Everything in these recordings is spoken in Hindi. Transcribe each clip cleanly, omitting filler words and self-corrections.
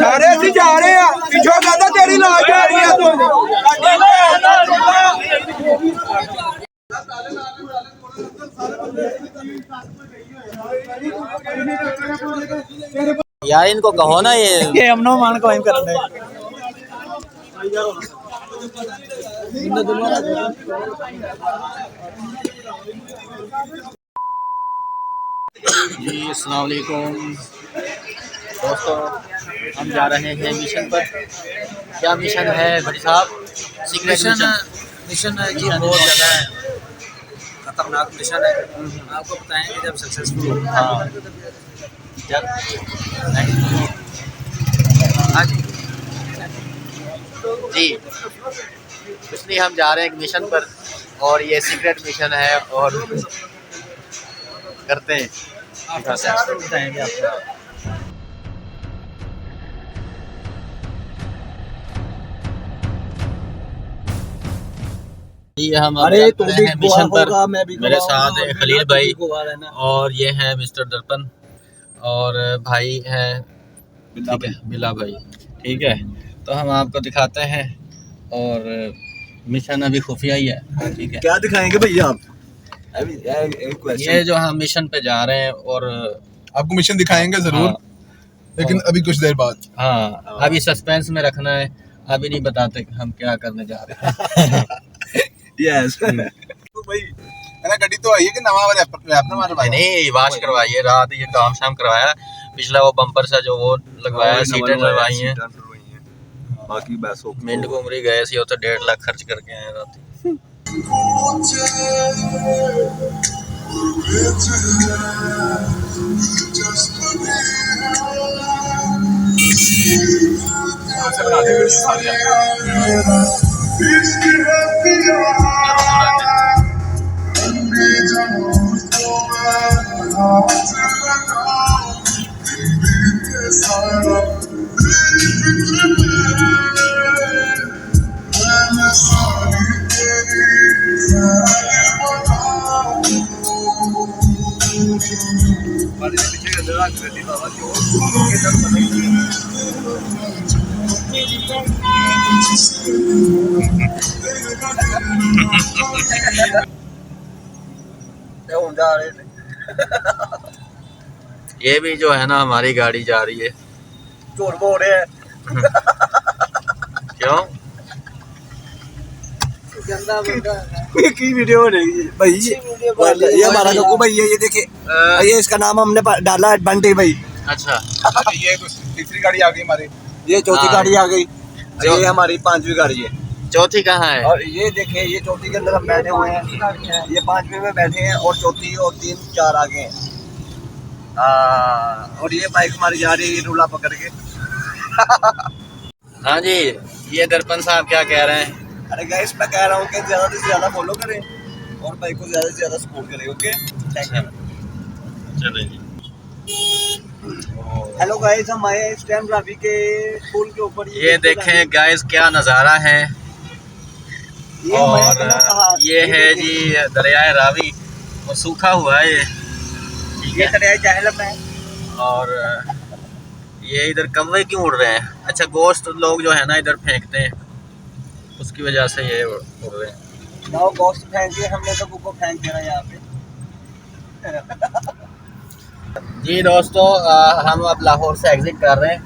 सारे सी जा रहे हैं पिछो कहता तेरी लाश जा रही है तू यार इनको कहो ना ये हमनो मान क्लाइम कर रहे हैं। जी अस्सलाम वालेकुम दोस्तों, हम जा रहे हैं मिशन पर। क्या मिशन है बड़ी साहब? सीक्रेट मिशन है जी, बहुत ज़्यादा खतरनाक मिशन है। आपको बताएंगे जब सक्सेसफुल हो। हाँ जब जी, इसलिए हम जा रहे हैं एक मिशन पर और ये सीक्रेट मिशन है और करते हैं। बताएंगे आपको। ये हम अब अरे जा रहे हैं मिशन पर। मेरे साथ है खलील भाई और ये है मिस्टर दर्पण और भाई है ठीक है बिला भाई। ठीक है, तो हम आपको दिखाते हैं और मिशन अभी खुफिया ही है। ठीक है, क्या दिखाएंगे भैया आप? ये जो हम मिशन पे जा रहे हैं और आपको मिशन दिखाएंगे जरूर। हाँ, लेकिन अभी कुछ देर बाद। हाँ अभी सस्पेंस में रखना है, अभी नहीं बताते कि हम क्या करने जा रहे हैं। यस तो भाई है ना, गड्डी तो आई है कि नवा वाला अपना मार भाई नहीं वाश करवाइए, रात ये काम शाम करवाया, पिछला वो बम्पर सा जो वो लगवाया, सीटें लगवाई हैं, बाकी बस हो मिंट को उमरी गए सी, तो 1.5 लाख खर्च करके आए रात। ये भी जो है ना हमारी गाड़ी जा रही है, झूठ बोल रहे हैं। क्यों? की वीडियो बनेगी भाई, ये हमारा लोगो भाई है, ये देखिए ये इसका नाम हमने डाला है बंटी भाई। अच्छा ये तीसरी गाड़ी आ गई हमारी, ये चौथी हाँ। गाड़ी आ गई, ये हमारी 5वीं गाड़ी है। चौथी कहाँ है? और ये देखिए ये चौथी के अंदर हम बैठे हुए हैं, ये 5वीं में बैठे हैं और चौथी और 3 4 आगे हैं। और ये बाइक हमारी जा रही है ये रूला पकड़ के। हाँ जी, ये दर्पण साहब क्या कह रहे हैं? अरे गाइस मैं कह रहा हूँ कि ज़्यादा से ज़्यादा फॉलो करें और बाइक को ज़्यादा से ज़्यादा सपोर्ट करें। Okay thank you. चलें जी। हेलो गाइस, हम आए हैं इस टाइम रावी के पुल के ऊपर। ये देखें गाइस क्या नज़ारा है। और ये है जी दरियाए रावी, वो सूखा हुआ है ये, ठीक ये है। दरियाए जहलम है। और ये इधर कौवे क्यों उड़ रहे हैं? अच्छा, गोश्त लोग जो है ना इधर फेंकते हैं, उसकी वजह से ये उड़ रहे हैं। ना गोश्त फेंक के हमने तो बुको फेंक देना यहाँ पे। जी दोस्तों, हम अब लाहौर से एग्जिट कर रहे हैं।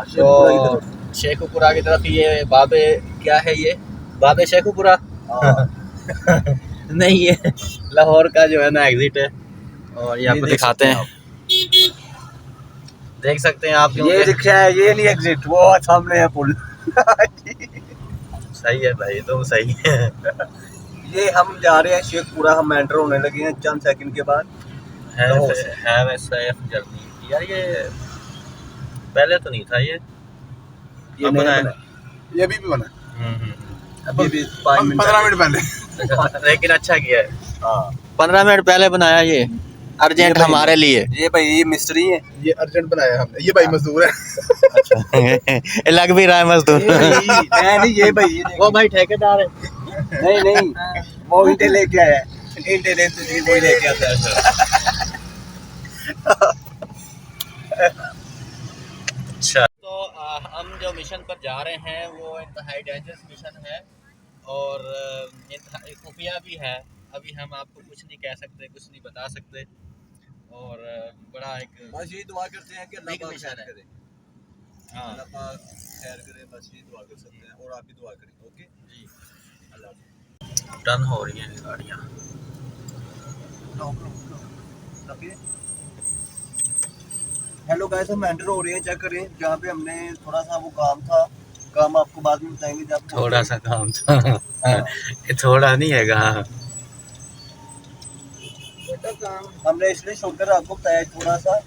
तो शेखुपुरा की तरफ ये बाबे क्या है, ये बाबे शेखुपुरा नहीं, ये लाहौर का जो है ना एग्जिट है और ये आपको दिखाते हैं, देख सकते हैं आप। ये रिक्शा है, ये नहीं एग्जिट, वो सामने है पुल। सही है भाई, तुम सही है। ये हम जा रहे हैं शेखपुरा, हम एंटर होने लगे हैं चंद सेकंड के बाद। है वैसा जर्नी यार, ये पहले तो नहीं था ये नहीं बना है। बना। ये भी बना अभी भी 5 मिनट 15 मिनट पहले। लेकिन अच्छा किया है। 15 मिनट पहले बनाया ये, अर्जेंट हमारे लिए। ये भाई ये मिस्त्री है, ये अर्जेंट बनाया हमने, ये भाई मजदूर है। अच्छा लग भी रहा है मजदूर। नहीं ये भाई वो भाई ठेकेदार है। नहीं वो ईंटें लेके आया है, ईंटें वही लेके आता है। अच्छा, तो हम जो मिशन पर जा रहे हैं वो इंतहाई डेंजरस मिशन है और इंतहाई खुफिया भी है। अभी हम आपको कुछ नहीं कह सकते, कुछ नहीं बता सकते और बड़ा एक बस यही दुआ करते हैं कि अल्लाह बिग पाक मिशन खैर है। करे, हाँ अल्लाह पाक खैर करे, बस यही दुआ कर सकते हैं और आप भी दुआ करें। ओके, जी, अल्लाह टर्न हो रही हैं गाड़ियाँ। हेलो गाइस, हम एंटर हो रहे हैं, चेक करें जहाँ पे हमने थोड़ा सा वो काम आपको बाद में बताएंगे जब थोड़ा सा काम था। ये थोड़ा नहीं है कहाँ। हमने इसलिए छोड़कर आपको बताया थोड़ा सा,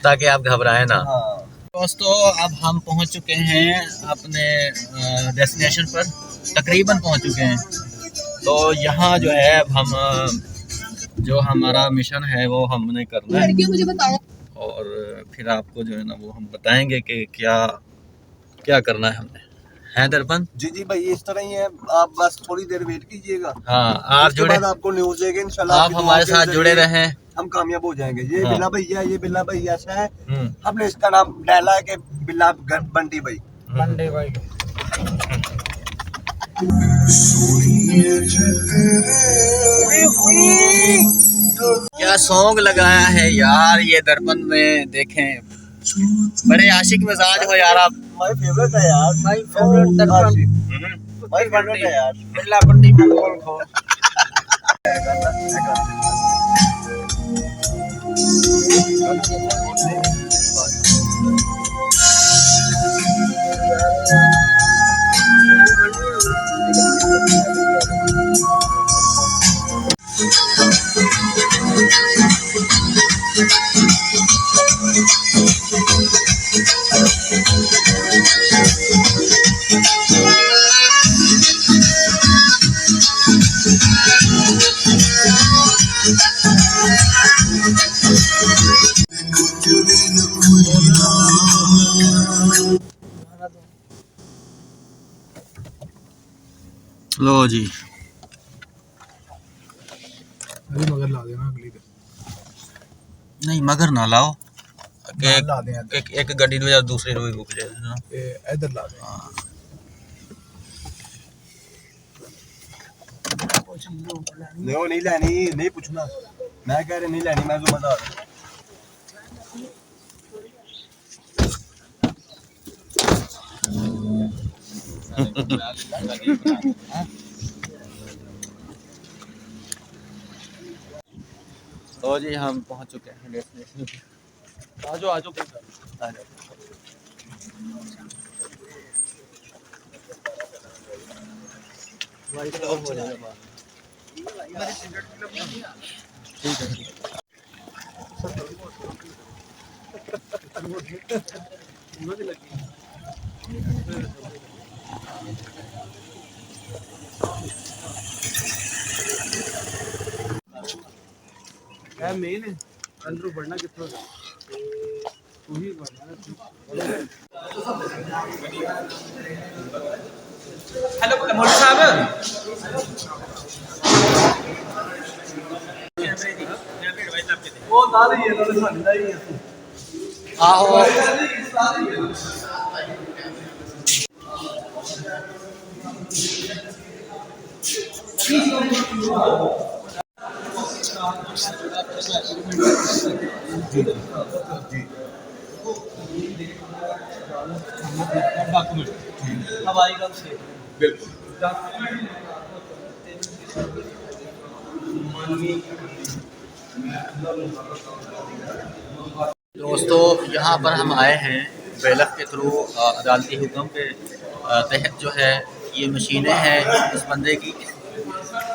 ताकि आप घबराएं ना। हाँ। दोस्तों अब हम पहुंच चुके हैं अपने डेस्टिनेशन पर, तकरीबन पहुंच चुके हैं। तो यहाँ जो है अब हम जो हमारा मिशन है वो हमने करना है मुझे बताओ और फिर आपको जो है ना वो हम बताएंगे कि क्या क्या करना है हमने, है दर्पण? जी जी भाई, इस तरह ही है, आप बस थोड़ी देर वेट कीजिएगा। हाँ, आप उसके जुड़े, बाद आपको न्यूज़ देंगे इंशाल्लाह। आप हमारे साथ जुड़े रहें। हम कामयाब हो जाएंगे। ये हाँ। बिल्ला भैया, ये बिल्ला भैया ऐसा है, हमने इसका नाम डाला है कि बिल्ला बंटी भाई। बंटी भाई। क्या सॉन्ग लगाया है यार ये दर्पण में, देखें बड़े आशिक मिजाज हो यार आप। माय फेवरेट है यार, माय फेवरेट दर्पण, माय फेवरेट है यार बिल्ला बंटी में गोल खो। लो जी, अभी मगर ला देना अगली दिन। नहीं मगर ना लाओ कि ला दें एक गड्डी में दूसरी रोई रुक जाए ना। इधर ला दें। नहीं लेनी, नहीं पूछना, मैं कह रहा नहीं लेनी, मैं तो मजा आ रहा। तो जी हम पहुंच चुके हैं डेस्टिनेशन पे। आजो आजो आ जाओ। ठीक है। मेन है अंदर बढ़ना कितना तू ही हेलो मोदी साहब, वो दाल ही है, दाल सादा ही है। आहो हवाई गम से बिल्कुल। दोस्तों यहाँ पर हम आए हैं बेलफ के थ्रू, अदालती हुक्म के तहत जो है ये मशीनें हैं इस बंदे की,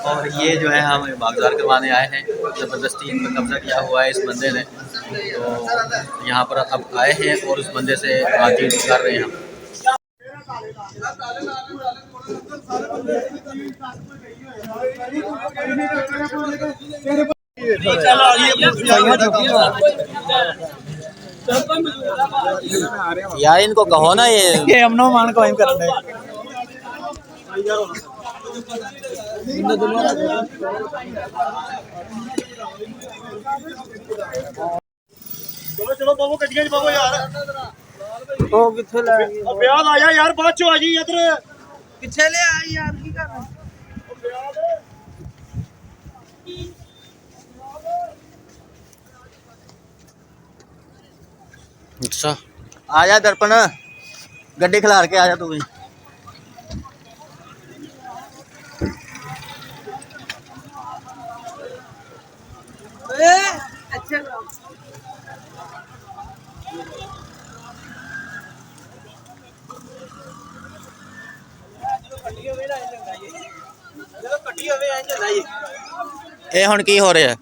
और ये जो है हम बाजार करवाने आए हैं। ज़बरदस्ती इन पर कब्जा किया हुआ है इस बंदे ने, तो यहाँ पर अब आए हैं और उस बंदे से बातचीत कर रहे हैं हम। यार इनको कहो ना ये हम नो मान को हम करने चलो चलो बाबू गड्डियां च बाबू यार ओ किथे ले गए अब ब्याह आ जा यार बाद चो आ जी इधर किथे ले आई यार की कर रहा अच्छा आ जा दर्पण गड्डी खिलार के आ जा तू भी ਇਹ ਹੁਣ ਕੀ ਹੋ ਰਿਹਾ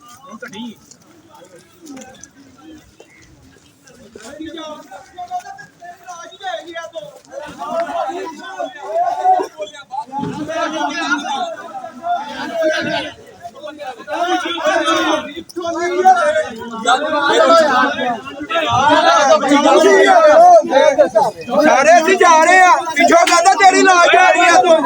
सारे ਅਸੀਂ ਜਾ ਰਹੇ ਆ ਪਿੱਛੋਂ ਕਹਿੰਦਾ ਤੇਰੀ ਲਾਸ਼ ਆ ਰਹੀ ਆ ਤੂੰ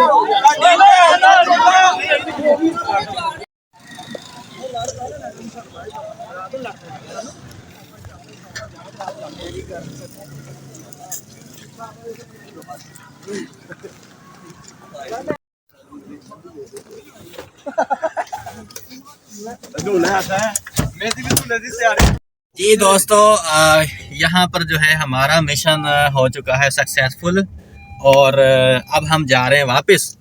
जी दोस्तों यहाँ पर जो है हमारा मिशन हो चुका है सक्सेसफुल और अब हम जा रहे हैं वापस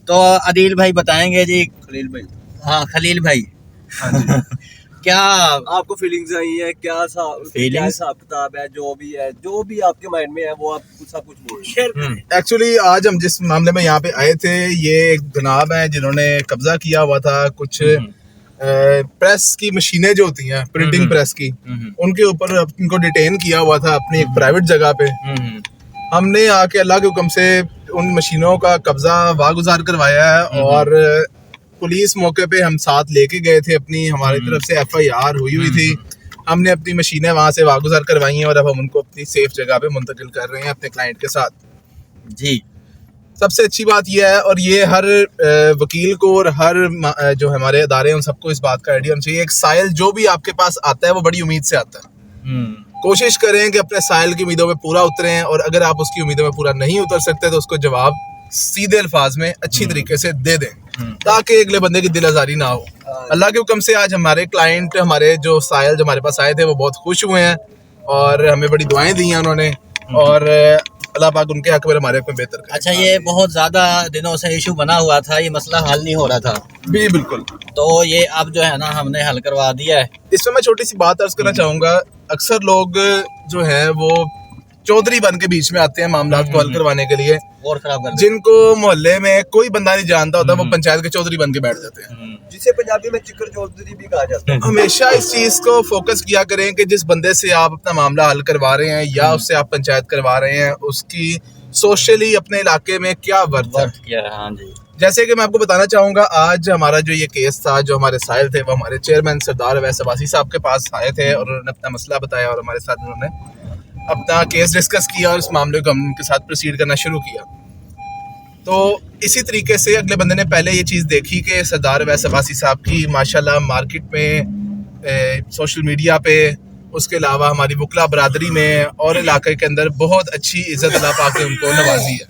तो आदिल भाई बताएंगे जी खलील भाई हाँ खलील भाई क्या आपको फीलिंग्स आई है क्या हिसाब किताब है जो भी आपके माइंड में है वो आप सब कुछ बोलिए एक्चुअली आज हम जिस मामले में यहाँ पे आए थे ये एक जनाब है जिन्होंने कब्जा किया हुआ था कुछ प्रेस की मशीनें जो होती हैं प्रिंटिंग प्रेस की उनके ऊपर उनको डिटेन किया हुआ था अपनी एक प्राइवेट जगह पे हमने आके अल्लाह के हुक्म से उन मशीनों का कब्जा वागुजार करवाया है और पुलिस मौके पे हम साथ लेके गए थे अपनी हमारी तरफ से FIR हुई थी हमने अपनी मशीनें वहाँ से वागुजार करवाई हैं और अब हम उनको अपनी सेफ जगह पे मुंतकिल कर रहे हैं अपने क्लाइंट के साथ जी सबसे अच्छी बात यह है और ये हर वकील को और हर जो हमारे अदारे हैं उन सबको इस बात का आइडिया होना चाहिए एक साइल जो भी आपके पास आता है वो बड़ी उम्मीद से आता है कोशिश करें कि अपने साइल की उम्मीदों में पूरा उतरें और अगर आप उसकी उम्मीदों में पूरा नहीं उतर सकते तो उसको जवाब सीधे अल्फाज में अच्छी तरीके से दे दें ताकि अगले बंदे की दिल आजारी ना हो अल्लाह के हुक्म से आज हमारे क्लाइंट हमारे जो साइल जो हमारे पास आए थे वो बहुत खुश हुए हैं और हमें बड़ी दुआएं दी हैं उन्होंने और अल्लाह पाक उनके हक में हमारे हक में बेहतर करे। अच्छा ये बहुत ज्यादा दिनों से इशू बना हुआ था ये मसला हल नहीं हो रहा था बिल्कुल तो ये अब जो है ना हमने हल करवा दिया है इसमें मैं छोटी सी बात अर्ज करना चाहूंगा अक्सर लोग जो है वो चौधरी बन के बीच में आते हैं मामला को हल करवाने के लिए और खराब कर जिनको मोहल्ले में कोई बंदा नहीं जानता होता वो पंचायत के चौधरी बन के बैठ जाते हैं जिसे पंजाबी में चिकर चौधरी भी कहा जाता है हमेशा इस चीज को फोकस किया करें कि जिस बंदे से आप अपना मामला हल करवा रहे हैं या उससे आप पंचायत करवा रहे हैं उसकी सोशली अपने इलाके में क्या वर्थ किया है हाँ जी जैसे कि मैं आपको बताना चाहूंगा आज हमारा जो ये केस था जो हमारे साहिल थे वो हमारे चेयरमैन सरदार अवैस अब्बासी साहब के पास आए थे और उन्होंने अपना मसला बताया और हमारे साथ उन्होंने अपना केस डिस्कस किया और इस मामले को हम उनके साथ प्रोसीड करना शुरू किया तो इसी तरीके से अगले बंदे ने पहले ये चीज़ देखी कि सरदार अवैस अब्बासी साहब की माशाल्लाह मार्केट में सोशल मीडिया पे उसके अलावा हमारी वकला बरादरी में और इलाके के अंदर बहुत अच्छी इज्जत अल्लाह पाक ने उनको नवाजी है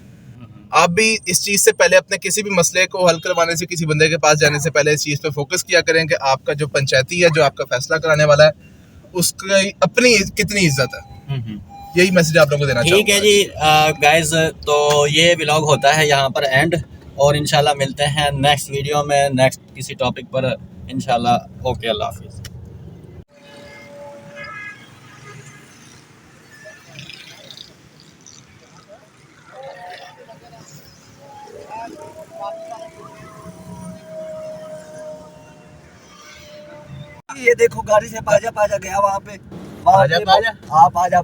आप भी इस चीज़ से पहले अपने किसी भी मसले को हल करवाने से किसी बंदे के पास जाने से पहले इस चीज़ पे फोकस किया करें कि आपका जो पंचायती है जो आपका फैसला कराने वाला है उसकी अपनी कितनी इज्जत है यही मैसेज आप लोगों को देना ठीक है जी गाइस तो ये व्लॉग होता है यहाँ पर एंड और इंशाल्लाह मिलते हैं नेक्स्ट वीडियो में नेक्स्ट किसी टॉपिक पर इंशाल्लाह ओके अल्लाह हाफिज़ ये देखो गाड़ी से पाजा गया वहाँ पे पाजा हाँ पाजा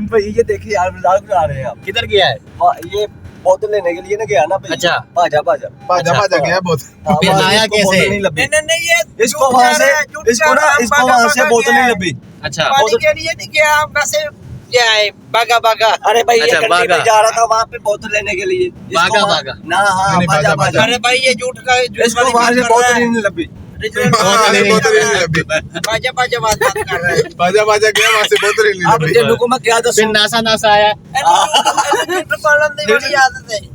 भाई ये देखिए यार मजाक उड़ा रहे हैं आप किधर गया है ये बोतल लेने के लिए ना गया ना भाई अच्छा पाजा गया बहुत फिर आया कैसे नहीं ये इसको वहाँ से बोतल नहीं लगी अच्छा क्या है बागा अरे भाई अच्छा, ये बागा जा रहा था वहाँ पे बोतल लेने के लिए बागा ना हाँ बाजा अरे भाई ये झूठ का इसको वहाँ से बोतल नहीं लगी बोतल ही नहीं लगी बाजा बाजा बात कर रहा है बाजा बाजा गया वहाँ से बोतल ही नहीं अब लगी तेनू को मैं क्या दसूं नासा नासा आया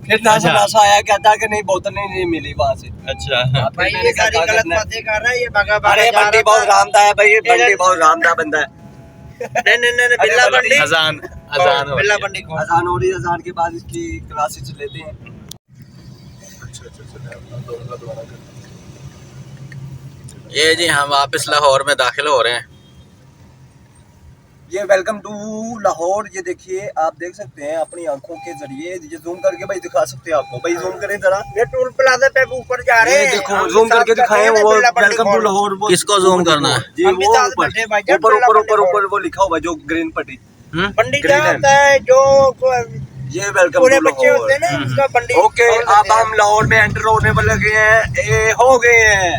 फिर नासा नासा आया कहता कि नहीं बोतल नहीं मिली वहाँ से अच्छा भाई ये सारी गलत बातें कर रहा है ये भगा भगा अरे बंटी बहुत रामदा है भाई, ये बंटी बहुत रामदा बंदा है। नहीं बिल्ला बंटी अजान अजान हो बिल्ला रही है। बंटी अजान हो रही है, अजान के बाद इसकी क्लासेस लेते हैं। ये जी हम वापस लाहौर में दाखिल हो रहे हैं। ये वेलकम टू लाहौर। ये देखिए आप देख सकते हैं अपनी आंखों के जरिए, ये जूम करके भाई दिखा सकते हैं आपको। भाई जूम करें जरा, ये टोल प्लाजा पे ऊपर जा रहे हैं, देखो जूम करके दिखाएं वो वेलकम टू लाहौर। वो किसको जूम करना है? जी वो ऊपर ऊपर ऊपर ऊपर वो लिखा हुआ है जो ग्रीन पट्टी पंडित क्या होता है जो ये वेलकम पूरे टू बच्चे होते हैं ना लाहौर। उसका पंडित। ओके अब हम लाहौर में एंटर होने वाले गए हैं, हो गए हैं।